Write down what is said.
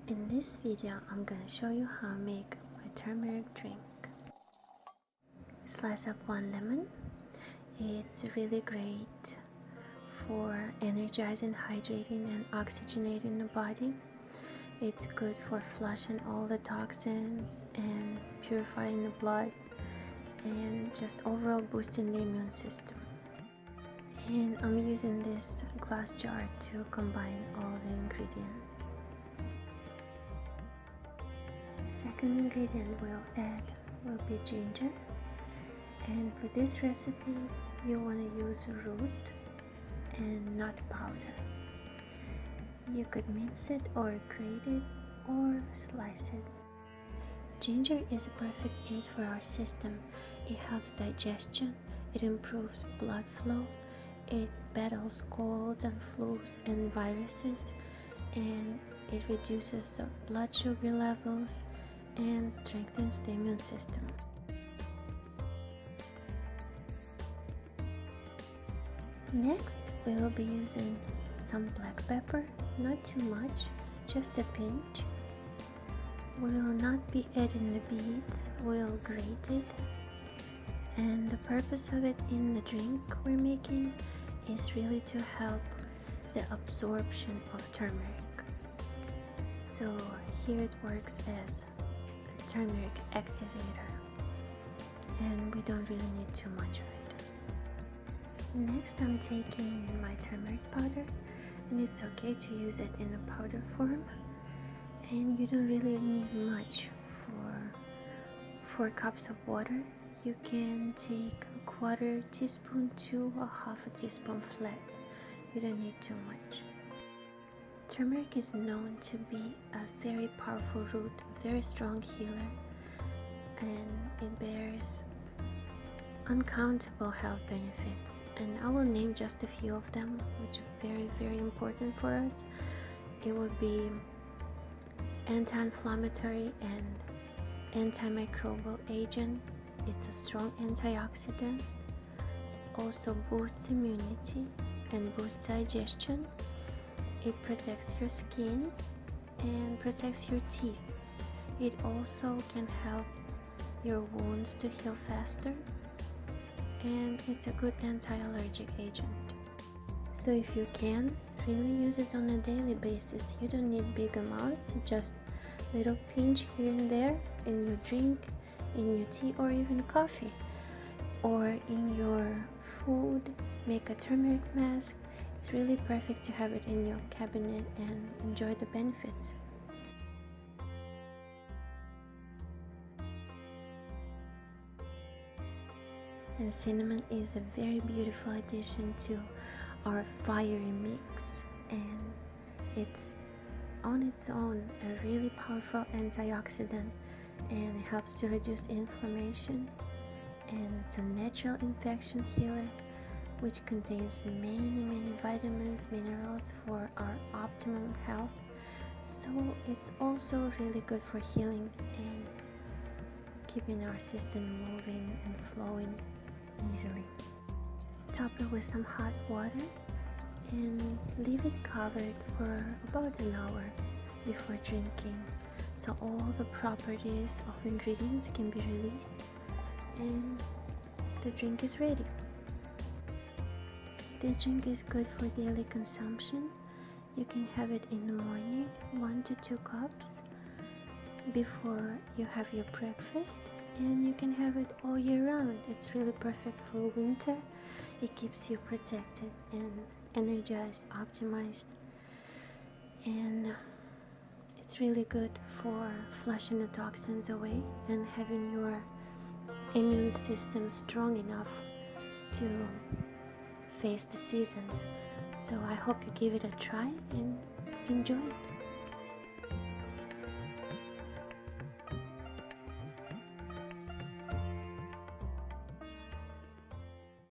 In this video, I'm gonna show you how I make my turmeric drink. Slice up 1 lemon. It's really great for energizing, hydrating, and oxygenating the body. It's good for flushing all the toxins and purifying the blood and just overall boosting the immune system. And I'm using this glass jar to combine all the ingredients. Second ingredient we'll add will be ginger, and for this recipe you want to use root and not powder. You could mince it or grate it or slice it. Ginger is a perfect aid for our system. It helps digestion, it improves blood flow, it battles colds and flus and viruses, and it reduces the blood sugar levels and strengthens the immune system. Next, we will be using some black pepper, not too much, just a pinch. We will not be adding the beets, we'll grate it. And the purpose of it in the drink we're making is really to help the absorption of turmeric. So here it works as turmeric activator, and we don't really need too much of it. Next, I'm taking my turmeric powder, and it's okay to use it in a powder form, and you don't really need much. For 4 cups of water, you can take a 1/4 teaspoon to a 1/2 teaspoon flat. You don't need too much. Turmeric is known to be a very powerful root, a very strong healer, and it bears uncountable health benefits. And I will name just a few of them, which are very, very important for us. It would be anti-inflammatory and antimicrobial agent. It's a strong antioxidant. It also boosts immunity and boosts digestion. It protects your skin and protects your teeth. It also can help your wounds to heal faster, and it's a good anti-allergic agent. So if you can, really use it on a daily basis. You don't need big amounts, just little pinch here and there in your drink, in your tea, or even coffee, or in your food. Make a turmeric mask. It's really perfect to have it in your cabinet and enjoy the benefits. And cinnamon is a very beautiful addition to our fiery mix, and it's on its own a really powerful antioxidant, and it helps to reduce inflammation, and it's a natural infection healer which contains many vitamins, minerals for our optimum health. So it's also really good for healing and keeping our system moving and flowing easily. Top it with some hot water and leave it covered for about an hour before drinking, so all the properties of ingredients can be released and the drink is ready. This drink is good for daily consumption. You can have it in the morning, 1 to 2 cups, before you have your breakfast, and you can have it all year round. It's really perfect for winter. It keeps you protected and energized, optimized, and it's really good for flushing the toxins away and having your immune system strong enough to face the seasons. So I hope you give it a try and enjoy it.